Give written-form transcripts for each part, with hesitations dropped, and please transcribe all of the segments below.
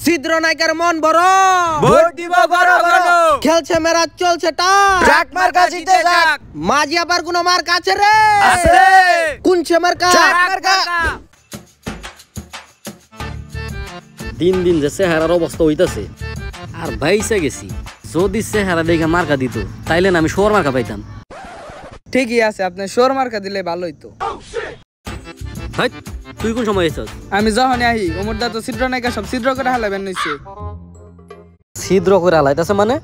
ছিদ্র নায়িকার মন বড়, ভোট দিব গণ গণ। খেলছে মেরা চলছে ট্রাক মার্কা জিতে যাক। মাঝি আবার কোন মার কাছে রে আছে কোনছে মার্কা ট্রাক মার্কা। দিন দিন যে চেহারার অবস্থা হইতাছে আর ভাইসে গেছি। যদি চেহারা দেখে মার্কা দিত তাইলে না আমি শোর মার্কা পাইতাম। ঠিকই আছে, আপনি শোর মার্কা দিলে ভালো হইতো। হাই তুই কোন সময় এসেছ? আমি যখন আহি ওমরদা তো ছিদ্র নায়িকা সব ছিদ্র করে হালাবেন নিছে। ছিদ্র করে হালাইতাছে মানে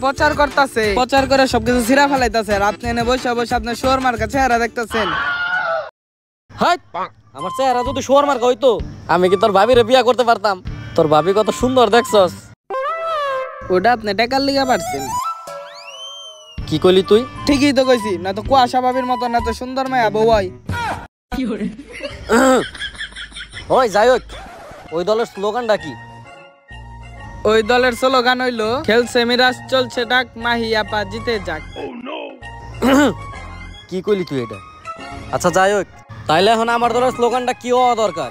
প্রচার করতেছে, প্রচার করে সবকিছু ছিঁড়া ফেলাইতেছে আর আপনি এনে বসে বসে আপনার শোর মার্কা চেহারা দেখতেছেন। হাই আমার চেহারা যদি শোর মার্কা হইতো আমি কি তোর ভাবিরে বিয়া করতে পারতাম? তোর ভাবি কত সুন্দর দেখছস। ওটা আপনি টাকার লিগা পারছেন। কি কইলি তুই? ঠিকই তো কইছি, না তো কুয়াশা ভাবির মতো না তো সুন্দর মায়া বউ হয়। ওই যাই হোক, ওই দলের স্লোগানটা কি? ওই দলের স্লোগান হইলো খেলছে মিরাজ চলছে ডাক মাহি আপা জিতে যাক। কি কইলি তুই এটা? আচ্ছা যাই হোক, তাইলে এখন আমার দলের স্লোগানটা কি হওয়া দরকার?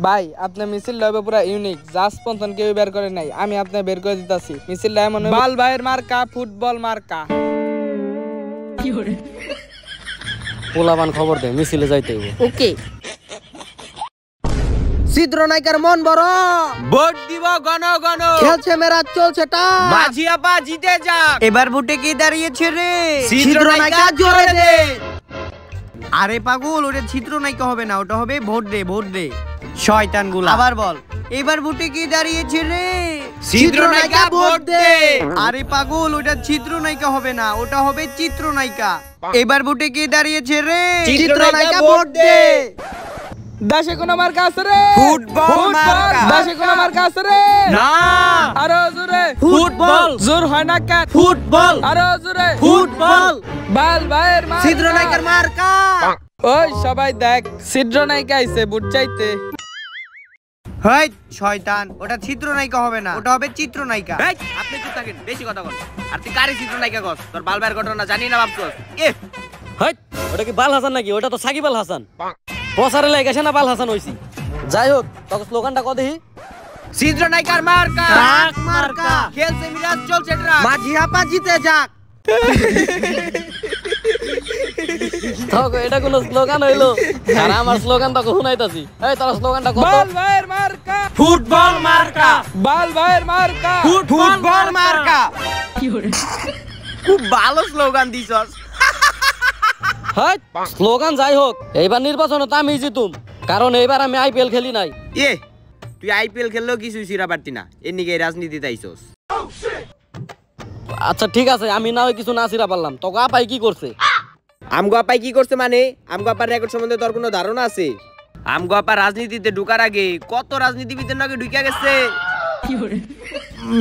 ভাই আপনার মিছিল লবে পুরা ইউনিক, জাজ পন্থন কেউ বের করে নাই, আমি আপনার বের করে দিতাছি। মিছিলটা এমন বাল ভাইয়ের মার্কা ফুটবল মার্কা। পোলাবান খবর দে, মিছিলে যাইতে হইব। ওকে। ছিদ্র নায়িকার মন বড়, ভোট দিব গণ গণ। খেলছে মেরা চলছে মাঝি আপা জিতে যাক। এবার ভোটে কি দাঁড়িয়েছে রে ছিদ্র নায়িকা জোরে দে। আরে পাগল, ওটা ছিদ্র নায়িকা হবে না, ওটা হবে ভোট দে ভোট দে শয়তান গুলা। আবার বল, এবার ভোটে কি দাঁড়িয়েছে রে ছিদ্র নায়িকা ভোট দে। আরে পাগল, ওটা ছিদ্র নায়িকা হবে না, ওটা হবে চিত্র নায়িকা। এবার ভোটে কি দাঁড়িয়েছে রে চিত্র নায়িকা ভোট দে। দেশে কোন মার্কা আছে রে? ফুটবল মার্কা। দেশে কোন মার্কা আছে রে? না আরো জোরে ফুটবল। জোর হয় না কেন? ফুটবল। আরো জোরে ফুটবল। বাল ভাইয়ের মার্কা ছিদ্র নায়িকার মার্কা। ওই সবাই দেখ, ছিদ্র নায়িকা আইছে বুট চাইতে। হেই শয়তান, ওটা ছিদ্র নায়িকা হবে না, ওটা হবে চিত্র নায়িকা। এই আপনি চুপ থাকেন, বেশি কথা বল। আর তুই কারে চিত্র নায়িকা কস? তোর বালবার ঘটনা জানি না ভাবছস? হাই ওটা কি বাল হাসান নাকি? ওটা তো সাকিব আল হাসান। প্রচারে লাগাইছে না বাল হাসান হইছি। যাই হোক, তোকে স্লোগানটা কও দেখি। চিত্র নায়িকার মার্কা ট্রাক মার্কা। খেলছে মিরাজ চলছে ট্রাক। মাঝি আপা জিতে যাক। তোকে এটা কোন স্লোগান হইলো? আর আমার স্লোগান তো শুনাইতাছি। এই তোর স্লোগানটা কত? বাল ভাইয়ের মার্কা ফুটবল মার্কা। বাল ভাইয়ের মার্কা ফুটবল মার্কা। খুব ভালো স্লোগান দিছস। হাই স্লোগান যাই হোক, এইবার নির্বাচনে তো আমি জিতুম, কারণ এইবার আমি আইপিএল খেলি নাই। তুই আইপিএল খেললেও কিছু সিরা পারতি না, এর নিকে রাজনীতিতে আইছস। আচ্ছা ঠিক আছে, আমি না হয় কিছু না সিরা পারলাম, তোকে আপাই কি করছে? আমগো আপাই কি করছে মানে? আমগো আপার রেকর্ড সম্বন্ধে তোর কোনো ধারণা আছে? আমগো আপা রাজনীতিতে ঢুকার আগে কত রাজনীতিবিদের নাকি ঢুকে গেছে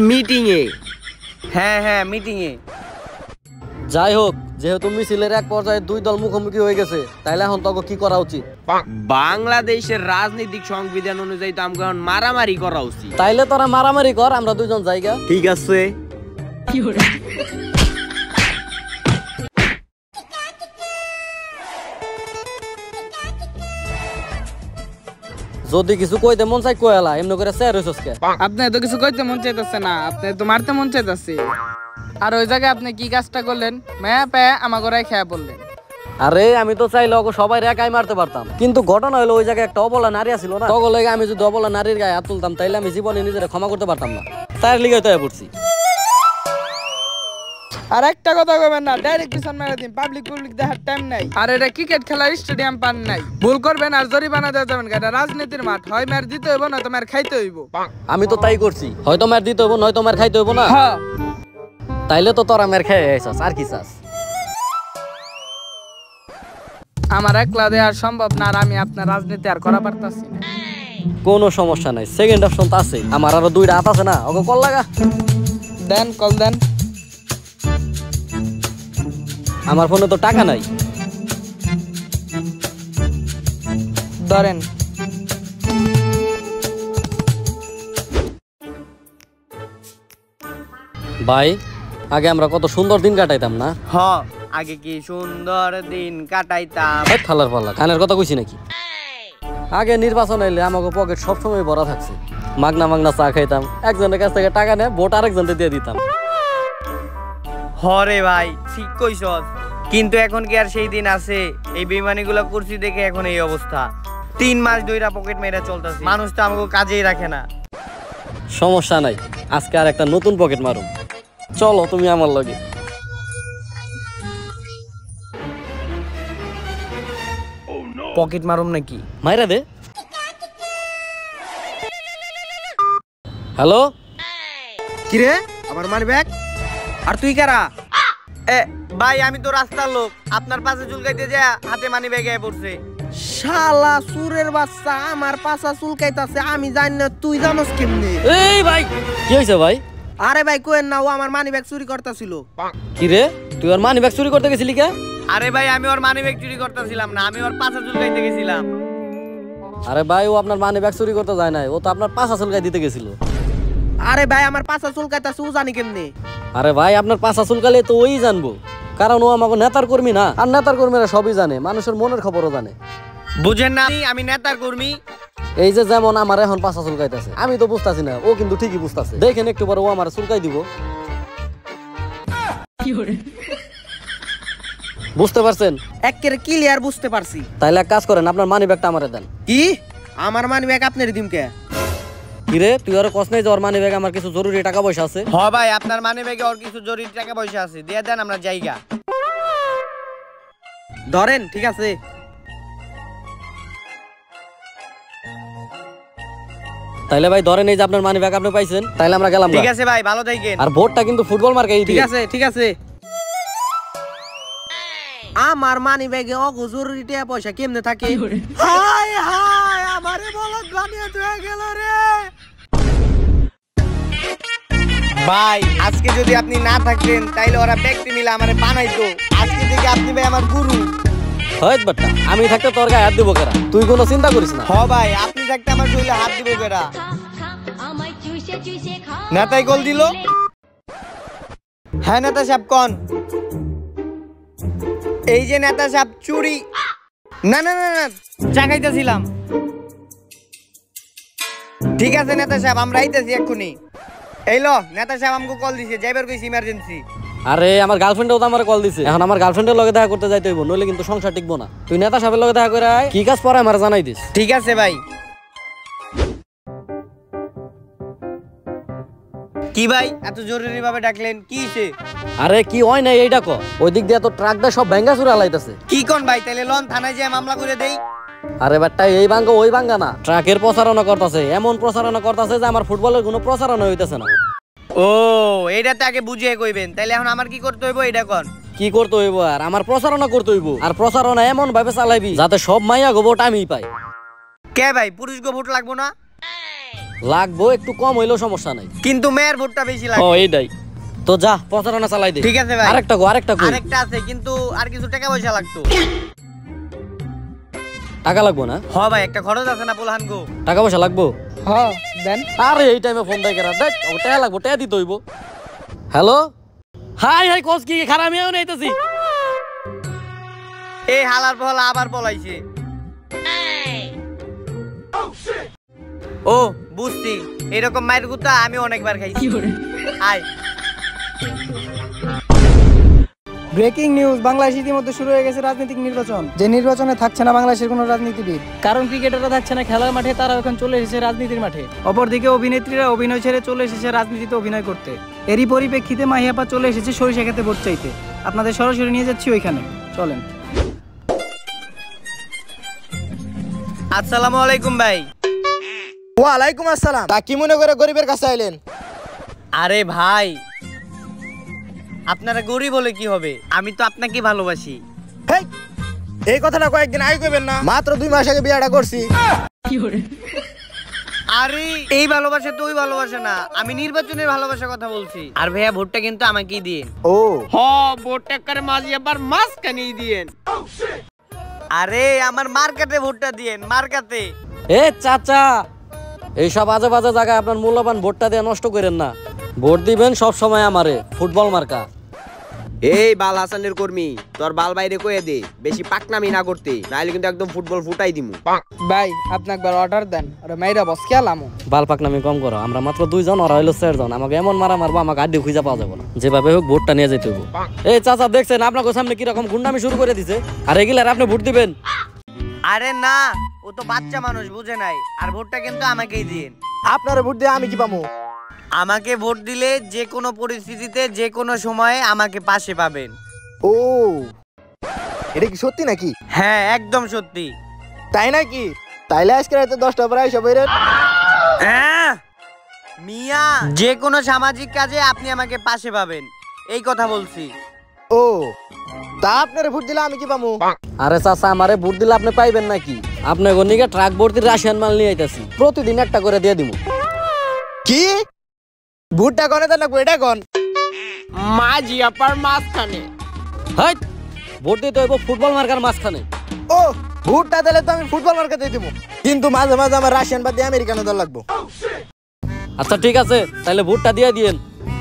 মিটিং এ। হ্যাঁ মিটিং এ। যাই হোক, যেহেতু মিছিলের এক পর্যায়ে দুই দল মুখোমুখি হয়ে গেছে, তাইলে এখন তোকে কি করা উচিত? বাংলাদেশের রাজনৈতিক সংবিধান অনুযায়ী তো আমগো এখন মারামারি করা উচিত। তাইলে তোরা মারামারি কর, আমরা দুইজন জায়গা। ঠিক আছে। যদি কিছু কইতে মন চাই কইলা, এমনি করে স্যার হইছস কে? আপনি তো কিছু কইতে মন চাইতেছে না, আপনি তো মারতে মন চাইতেছে। আর ওই জায়গায় আপনি কি কাজটা করলেন? মায়া পায়া আমার ঘরে খেয়া বললেন। আরে আমি তো চাইলে ওকে সবাই একাই মারতে পারতাম, কিন্তু ঘটনা হলো ওই জায়গায় একটা অবলা নারী আছিল না, তখন লাগে আমি যদি অবলা নারীর গায়ে হাত তুলতাম তাইলে আমি জীবনে নিজের ক্ষমা করতে পারতাম না, তার লিগে তো পড়ছি। আর একটা কথা কইবেন না, ডাইরেক্ট পিছন মেরে দিন, পাবলিক দেখার টাইম নাই। আর এটা ক্রিকেট খেলার স্টেডিয়াম পান নাই, ভুল করবেন আর জরিমানা দেওয়া যাবেন। এটা রাজনীতির মাঠ, হয় মার দিতে হইব না তোমার খাইতে হইব। আমি তো তাই করছি, হয়তো মার দিতে হইব নয়তো মার খাইতে হইব না। হ্যাঁ তাইলে তো তোরা মার খেয়ে আইছস, আর কি চাস? আমার একলা দেওয়া সম্ভব না, আর আমি আপনার রাজনীতি আর করা পারতাছি না। কোনো সমস্যা নাই, সেকেন্ড অপশন তো আছে, আমার আরো দুইটা হাত আছে না, ওকে কল লাগা। দেন কল দেন। আমার ফোনে তো টাকা নাই। ধরেন। ভাই আগে আমরা কত সুন্দর দিন কাটাইতাম না? আগে কি সুন্দর দিন কাটাইতাম। থালার পাল্লা কানের কথা কইছি নাকি? আগে নির্বাচন এলে আমাকে পকেট সবসময় ভরা থাকছে, মাগনা মাগনা চা খাইতাম, একজনের কাছ থেকে টাকা নিয়ে ভোট আরেকজনকে দিয়ে দিতাম। হরে ভাই ঠিক কইছস, কিন্তু এখন কি আর সেই দিন আছে? এই বেইমানিগুলো করছি দেখে এখন এই অবস্থা। 3 মাস ধইরা পকেট মেরা চলতেছে, মানুষ তো আমাকে কাজেই রাখে না। সমস্যা নাই, আজকে আর একটা নতুন পকেট মারুম। চলো তুমি আমার লগে। পকেট মারুম নাকি? মাইরা দে। হ্যালো, কিরে আমার মানি ব্যাগ? আর তুই কারা? এ ভাই আমি তো রাস্তার লোক, আপনার পাশে চুলকাইতে যা হাতে মানি ব্যাগে পড়ছে। শালা সুরের বাচ্চা, আমার পাছা চুলকাইতাছে, আমি জানি না, তুই জানোস কেমনে? এই ভাই কি হয়েছে ভাই? আরে ভাই কোয়েন না, ও আমার মানি ব্যাগ চুরি করতেছিল। কি রে, তুই ওর মানি ব্যাগ চুরি করতে গেছিলি কে? আরে ভাই আমি ওর মানি ব্যাগ চুরি করতেছিলাম না, আমি ওর পাশে চুলকাইতে গেছিলাম। আরে ভাই ও আপনার মানি ব্যাগ চুরি করতে যায় নাই, ও তো আপনার পাছা চুলকাই দিতে গেছিল। আরে ভাই আমার পাছা চুলকাইতাছে, ও জানি কেমনে? আরে ভাই আপনার পাছা চুলকালে তো ওই জানবো, কারণ ও আমাকে নেতার কর্মী না, আর নেতার কর্মীরা সবই জানে, মানুষের মনের খবরও জানে। বুঝেন না আমি নেতার কর্মী? এই যে যেমন আমার এখন পাছা চুলকাইতেছে, আমি তো বুঝতাছি না, ও কিন্তু ঠিকই বুঝতাছে। দেখেন একটু পরে ও আমার চুলকাই দিব। বুঝতে পারছেন? একেবারে ক্লিয়ার বুঝতে পারছি। তাইলে এক কাজ করেন, আপনার মানি ব্যাগটা আমারে দেন। কি আমার মানি ব্যাগ আপনার দিম কে? কিরে তুই আর কস নাই যে ওর মানি ব্যাগ আমার কিছু জরুরি টাকা পয়সা আছে? হ ভাই আপনার মানি ব্যাগে ওর কিছু জরুরি টাকা পয়সা আছে, দিয়ে দেন আমরা জায়গা। ধরেন, ঠিক আছে। তাইলে ভাই ধরেন, এই যে আপনার মানি ব্যাগ আপনি পাইছেন, তাইলে আমরা গেলাম। ঠিক আছে ভাই, ভালো থাকেন। আর ভোটটা কিন্তু ফুটবল মার্কাই ঠিক আছে, ঠিক আছে। আমার মানি ব্যাগে অগো জরুরি টাকা পয়সা কেমনে থাকে? হাই হাই, আমারে বলদ বানিয়ে তুই গেল রে। ভাই আজকে যদি আপনি না থাকতেন তাইলে ওরা ব্যক্তি মিলে আমারে বানাইতো। আজকে থেকে আপনি ভাই আমার গুরু। হয় বাট্টা, আমি থাকতে তোর গায়ে হাত দিব কেরা? তুই কোনো চিন্তা করিস না। হ ভাই আপনি থাকতে আমার শরীরে হাত দিব কেরা? নেতাই গোল দিল। হ্যাঁ নেতা সাহেব কোন? এই যে নেতা সাহেব চুরি। না না না না, চা খাইতেছিলাম। ঠিক আছে নেতা সাহেব, আমরা আইতেছি এক্ষুনি। এই লো নেতা সাহেব আমাকে কল দিছে, যাইবার কইছি ইমার্জেন্সি। আরে আমার গার্লফ্রেন্ডও তো আমার কল দিছে, এখন আমার গার্লফ্রেন্ডের লগে দেখা করতে যাইতে হইব, নইলে কিন্তু সংসার টিকবো না। তুই নেতা সাহেবের লগে দেখা করে আয়, কি কাজ পরে আমার জানাই দিস। ঠিক আছে ভাই। কি ভাই এত জরুরি ভাবে ডাকলেন, কি হইছে? আরে কি হয় নাই এইটা ক, ওই দিক দিয়ে তো ট্রাক দিয়ে সব ভেঙ্গা চুরা লাইতেছে। কি কোন ভাই, তাইলে লন থানায় যেয়ে মামলা করে দেই। আরে বাট্টা এই ভাঙ্গা ওই ভাঙ্গা না, ট্রাকের প্রচারণা করতেছে, এমন প্রচারণা করতেছে যে আমার ফুটবলের কোনো প্রচারণা হইতেছে না। ও এইটা তো আগে বুঝিয়ে কইবেন, তাইলে এখন আমার কি করতে হইব এটা কোন? কি করতে হইব? আর আমার প্রচারণা করতে হইব, আর প্রচারণা এমন ভাবে চালাইবি যাতে সব মাইয়া গো ভোট আমি পাই। কে ভাই পুরুষ গো ভোট লাগবো না? লাগবো, একটু কম হইলেও সমস্যা নাই, কিন্তু মেয়ের ভোটটা বেশি ও লাগবে। এইটাই তো, যা প্রচারণা চালাই দে। ঠিক আছে ভাই। আরেকটা গো, আরেকটা কই? আরেকটা আছে, কিন্তু আর কিছু টাকা পয়সা লাগতো। টাকা লাগবো না? হ ভাই একটা খরচ আছে না পোলহান গো। টাকা পয়সা লাগবো? হ্যাঁ দেন। আরে এই টাইমে ফোন দেয় কেরা? দেখ টাকা লাগবো, টাকা দিতে হইব। হ্যালো, হাই হাই কোস কি খারাপ আমিও নাইতেছি। এই হালার পহলা আবার পলাইছে। ও বুঝছি, এরকম মায়ের গুতা আমি অনেকবার খাইছি। আয় ব্রেকিং নিউজ, বাংলাদেশ ইতিমধ্যে শুরু হয়ে গেছে রাজনৈতিক নির্বাচন। যে নির্বাচনে থাকছে না বাংলাদেশের কোনো রাজনীতিবিদ, কারণ ক্রিকেটাররা থাকছে না খেলার মাঠে, তারা এখন চলে এসেছে রাজনীতির মাঠে। অপরদিকে অভিনেত্রীরা অভিনয় ছেড়ে চলে এসেছে রাজনীতিতে অভিনয় করতে। এরই পরিপ্রেক্ষিতে মাহিয়াপা চলে এসেছে সরিষা খেতে ভোট চাইতে। আপনাদের সরাসরি নিয়ে যাচ্ছি ওইখানে, চলেন। আসসালামু আলাইকুম ভাই। ওয়ালাইকুম আসসালাম। তা কি মনে করে গরিবের কাছে আইলেন? আরে ভাই আপনারা গরিব হলে কি হবে, আমি তো আপনাকে ভালোবাসি। হেই, এই কথাটা কয়েকদিন আগে কইবেন না? মাত্র 2 মাস আগে বিয়েটা করছি। আরে এই ভালোবাসা তো ওই ভালোবাসা না, আমি নির্বাচনের ভালোবাসার কথা বলছি। আর ভাইয়া ভোটটা কিন্তু আমাকেই দিন। ও হ ভোটটা করে মাঝি আবার মাঝখানেই দিয়েন। আরে আমার মার্কেটে ভোটটা দিয়েন, মার্কেটে। এ চাচা, এইসব আজে বাজে জায়গায় আপনার মূল্যবান ভোটটা দিয়ে নষ্ট করেন না। ভোট দিবেন সব সময় আমারে, ফুটবল মার্কা। এই বাল হাসানের কর্মী, তোর বাল বাইরে কয়ে দে, বেশি পাকনামি না করতে, নাইলে কিন্তু একদম ফুটবল ফুটাই দিমু। ভাই আপনি একবার অর্ডার দেন, ওরা মাইরা বস খেলামু। বাল পাকনামি কম করো, আমরা মাত্র 2 জন, ওরা হইলো 4 জন। আমাকে এমন মারা মারবো, আমাকে আড্ডি খুঁজে পাওয়া যাবে না। যেভাবে হোক ভোটটা নিয়ে যেতে হবে। এই চাচা দেখছেন আপনাকে সামনে কিরকম গুন্ডামি শুরু করে দিছে, আর এগুলার আপনি ভোট দিবেন? আরে না, ও তো বাচ্চা মানুষ, বুঝে নাই। আর ভোটটা কিন্তু আমাকেই দিন। আপনারা ভোট দিয়ে আমি কি পাবো? আমাকে ভোট দিলে যে কোনো পরিস্থিতিতে যে কোনো সময়ে আমাকে পাশে পাবেন। ও, এটা কি সত্যি নাকি? হ্যাঁ, একদম সত্যি। তাই নাকি? তাইলে আজকে রাতে 10টা পরে আইসা বইরেন। মিয়া, যে কোনো সামাজিক কাজে আপনি আমাকে পাশে পাবেন, এই কথা বলছি। ও, তা আপনারা ভোট দিলে আমি কি পাবো? আরে চাচা, আমারে ভোট দিলে আপনি পাইবেন নাকি? আপনি গনিকে ট্রাক ভর্তি রাশিয়ান মাল নিয়ে আইতাছি, প্রতিদিন একটা করে দিয়ে দিব। কি ভোটটা কোনে দেন লাগবো, এটা কোন? মাঝি আপার মাঝখানে। হাই, ভোট দিতে হইব ফুটবল মার্কার মাঝখানে। ও, ভোটটা দিলে তো আমি ফুটবল মার্কা দিয়ে দিব, কিন্তু মাঝে মাঝে আমার রাশিয়ান বাদ দিয়ে আমেরিকানো দল লাগবো। আচ্ছা ঠিক আছে, তাহলে ভোটটা দিয়ে দিয়েন,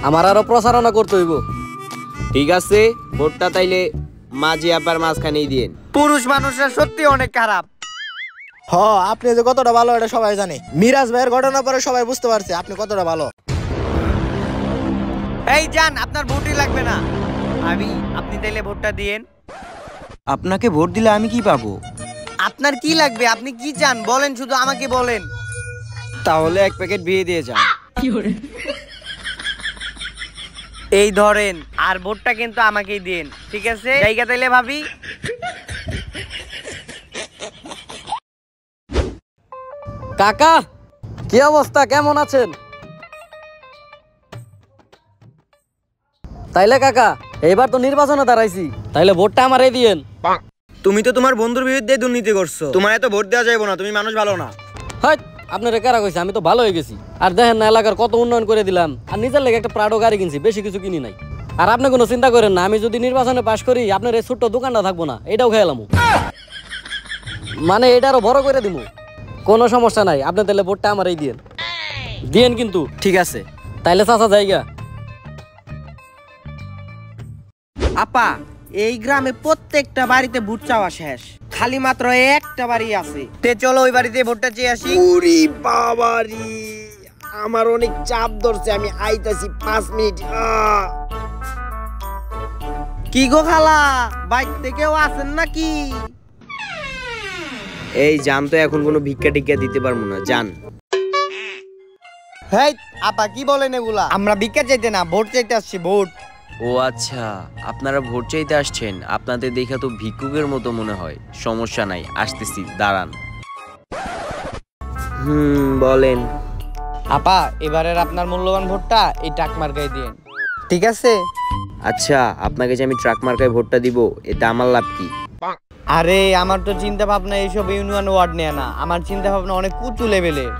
আমার আরো প্রচারণা করতে হইব। ঠিক আছে, ভোটটা তাইলে মাঝি আপার মাঝখানেই দিন। পুরুষ মানুষরা সত্যি অনেক খারাপ। হ, আপনি যে কতটা ভালো এটা সবাই জানে। মিরাজ ভাইয়ের ঘটনা পরে সবাই বুঝতে পারছে আপনি কতটা ভালো। এই যান, আপনার ভোটই লাগবে না। আপনি তাইলে ভোটটা দিয়েন। আপনাকে ভোট দিলে আমি কি পাবো? আপনার কি লাগবে, আপনি কি চান বলেন, শুধু আমাকে বলেন। তাহলে 1 প্যাকেট বিয়ে দিয়ে যান। এই ধরেন, আর ভোটটা কিন্তু আমাকেই দিন, ঠিক আছে? জায়গা তাইলে ভাবি। কাকা, কি অবস্থা, কেমন আছেন? তাইলে কাকা, এইবার তো নির্বাচনে দাঁড়াইছি, তাইলে ভোটটা আমারই দিয়েন। তুমি তো তোমার বন্ধুর বিরুদ্ধে দুর্নীতি করছো, তোমার এত ভোট দেওয়া যাবে না, তুমি মানুষ ভালো না। হাই, আপনারা কারা কইছে? আমি তো ভালো হয়ে গেছি। আর দেখেন না, এলাকার কত উন্নয়ন করে দিলাম, আর নিজের লেগে একটা প্রাডো গাড়ি কিনছি, বেশি কিছু কিনি নাই। আর আপনি কোনো চিন্তা করেন না, আমি যদি নির্বাচনে পাশ করি, আপনার এই ছোট্ট দোকানটা থাকবো না, এটাও খেয়ালাম, মানে এটারও বড় করে দিব। কোনো সমস্যা নাই, আপনি তাহলে ভোটটা আমারই দিয়েন, দিয়েন কিন্তু। ঠিক আছে। তাইলে চাচা জায়গা। আপা, এই গ্রামে প্রত্যেকটা বাড়িতে ভোট চাওয়া শেষ, খালি মাত্র একটা বাড়ি আছে। তে চলো ওই বাড়িতে ভোটটা চেয়ে আসি। ওরে বাবারি, আমার অনেক চাপ ধরছে, আমি আইতাছি 5 মিনিট। কি গো খালা, বাইক থেকেও আছেন নাকি? এই জান, তো এখন কোনো ভিক্ষা টিক্ষা দিতে পারবো না, জান। হেই আপা, কি বলেন এগুলা? আমরা ভিক্ষা চাইতে না, ভোট চাইতে আসছি, ভোট। ও আচ্ছা, আপনারা ভোট চাইতে আসছেন, আপনাদের দেখা তো ভিক্ষুকের মতো মনে হয়। সমস্যা নাই, আসতেছি, দাঁড়ান। বলেন। আপা, এবারের আপনার মূল্যবান ভোটটা এই টাক মার্কায় দিন, ঠিক আছে? আচ্ছা, আপনাকে যে আমি ট্রাক মার্কায় ভোটটা দিব, এতে আমার লাভ কি? আরে আমার তো চিন্তা ভাবনা এইসব ইউনিয়ন ওয়ার্ড নেয় না, আমার চিন্তা ভাবনা অনেক উঁচু লেভেলের।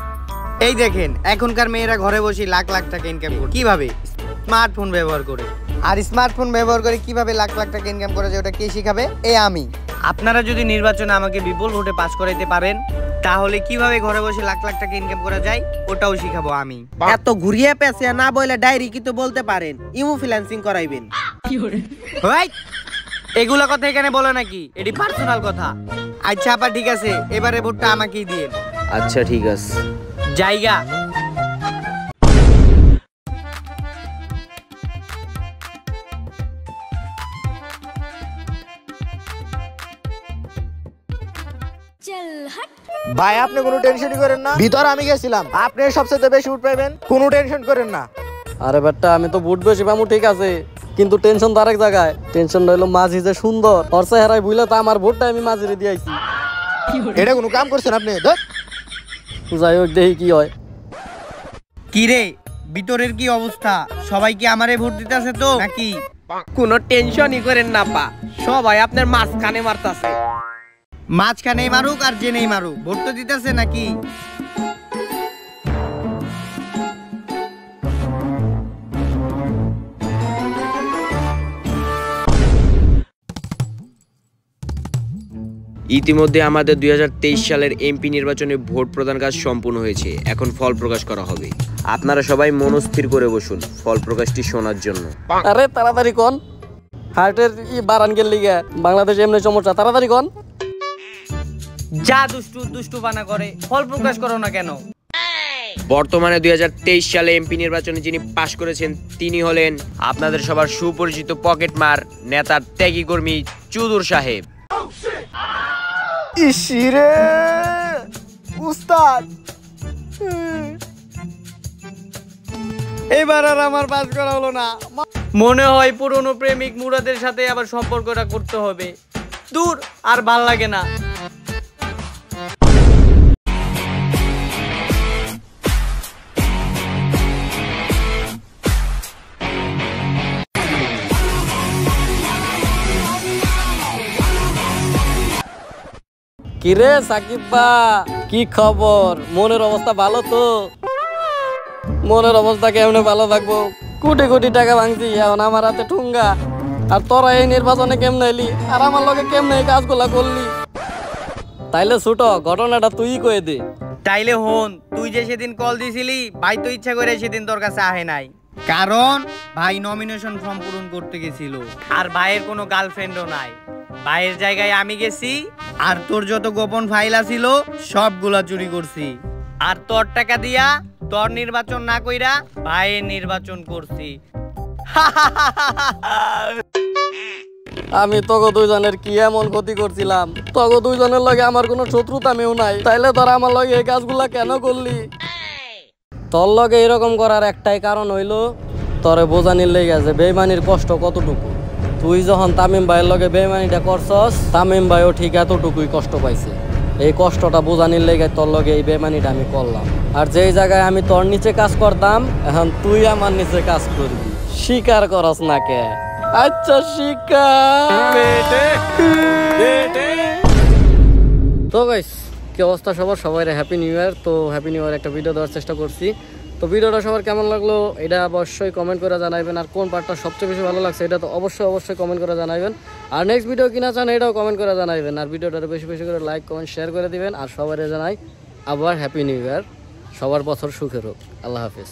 এই দেখেন, এখনকার মেয়েরা ঘরে বসে লাখ লাখ টাকা ইনকাম করে, কিভাবে? স্মার্টফোন ব্যবহার করে। আর স্মার্টফোন ব্যবহার করে কিভাবে লাখ লাখ টাকা ইনকাম করা যায়, ওটা কে শিখাবে? আমি। আপনারা যদি নির্বাচনে আমাকে বিপুল ভোটে পাস করাইতে পারেন, তাহলে কিভাবে ঘরে বসে লাখ লাখ টাকা ইনকাম করা যায় ওটাও শিখাবো আমি। এত ঘুরিয়ে পেছে না বলে ডায়েরি কি তো বলতে পারেন, ইমো ফ্রিল্যান্সিং করাইবেন। এগুলা কথা এখানে বলে নাকি? এটি পার্সোনাল কথা। আচ্ছা আপা, ঠিক আছে, এবারে ভোটটা আমাকেই দিন। আচ্ছা ঠিক আছে, জায়গা। ভাই আপনি কোনো টেনশনই করেন না, ভিতর আমি গেছিলাম, আপনি সবচেয়ে বেশি উঠ পাইবেন, কোনো টেনশন করেন না। আরে বেটা, আমি তো ভোট বেশি পাবো ঠিক আছে, কিন্তু টেনশন তো আরেক জায়গায়। টেনশন রইলো মাঝি যে সুন্দর, ওর চেহারায় বুঝলে তো আমার ভোটটা আমি মাঝিরে দিয়েছি। এটা কোনো কাম করছেন আপনি? যাই হোক, দেখি কি হয়। কি রে, ভিতরের কি অবস্থা? সবাই কি আমারে ভোট দিতেছে তো নাকি? কোনো টেনশনই করেন না পা, সবাই আপনার মাঝখানে মারতাছে। মাঝখানেই মারুক আর জেনেই মারুক, ভোট তো দিতেছে নাকি? ইতিমধ্যে আমাদের 2023 সালের এমপি নির্বাচনে ভোট প্রদান কাজ সম্পূর্ণ হয়েছে, এখন ফল প্রকাশ করা হবে। আপনারা সবাই মনস্থির করে বসুন ফল প্রকাশটি শোনার জন্য। আরে তাড়াতাড়ি কোন। হার্টের বাড়ান গেল লিগা বাংলাদেশ এমনি সমস্যা তাড়াতাড়ি কন। যা দুষ্টু দুষ্টু বানা করে ফল প্রকাশ করো না কেন? বর্তমানে 2023 সালে এমপি নির্বাচনে যিনি পাশ করেছেন তিনি হলেন আপনাদের সবার সুপরিচিত পকেটমার নেতার ত্যাগী কর্মী চুদুর সাহেব। ইসিরে উস্তাদ, এবার আর আমার পাস করা হলো না। মনে হয় পুরনো প্রেমিক মুরাদের সাথে আবার সম্পর্কটা করতে হবে। দূর, আর ভাল লাগে না। কিরে সাকিব বা, কি খবর? মনের অবস্থা ভালো তো? মনের অবস্থা কেমনে ভালো থাকবো? কোটি কোটি টাকা ভাঙছি, এখন আমার হাতে ঠুঙ্গা। আর তোরা এই নির্বাচনে কেমনে এলি, আর আমার লগে কেমনে এই কাজগুলা করলি? তাইলে ছোট ঘটনাটা তুই কয়ে দে। তাইলে হন, তুই যে সেদিন কল দিছিলি, ভাই তো ইচ্ছা করে সেদিন তোর কাছে আহে নাই। কারণ ভাই নমিনেশন ফর্ম পূরণ করতে গেছিল, আর ভাইয়ের কোনো গার্লফ্রেন্ডও নাই। ভাইয়ের জায়গায় আমি গেছি, আর তোর যত গোপন ফাইল আছিল সবগুলা চুরি করছি। আর তোর টাকা দিয়া তোর নির্বাচন না কইরা ভাইয়ের নির্বাচন করছি। আমি তোকে দুইজনের কি এমন ক্ষতি করছিলাম? তোকে দুইজনের লগে আমার কোনো শত্রুতা মেও নাই, তাইলে তোরা আমার লগে এই কাজগুলা কেন করলি? তোর লগে এরকম করার একটাই কারণ হইলো তোরে বোঝানির লেগে যে বেইমানির কষ্ট কতটুকু। তুই যখন তামিম ভাইয়ের লগে বেইমানিটা করছস, তামিম ভাইও ঠিক এতটুকুই কষ্ট পাইছে। এই কষ্টটা বোঝানির লেগে তোর লগে এই বেইমানিটা আমি করলাম। আর যেই জায়গায় আমি তোর নিচে কাজ করতাম, এখন তুই আমার নিচে কাজ করবি। স্বীকার করস না কে? আচ্ছা স্বীকার। তো গাইস, কি অবস্থা সবার? সবাই হ্যাপি নিউ ইয়ার। তো হ্যাপি নিউ ইয়ার একটা ভিডিও দেওয়ার চেষ্টা করছি। তো ভিডিওটা সবার কেমন লাগলো এটা অবশ্যই কমেন্ট করে জানাবেন। আর কোন পার্টটা সবচেয়ে বেশি ভালো লাগছে এটা তো অবশ্যই কমেন্ট করে জানাবেন। আর নেক্সট ভিডিও কিনা চান এটাও কমেন্ট করে জানাবেন। আর ভিডিওটা বেশি বেশি করে লাইক কমেন্ট শেয়ার করে দিবেন। আর সবাই জানাই আবার হ্যাপি নিউ ইয়ার। সবার বছর সুখের হোক। আল্লাহ হাফিজ।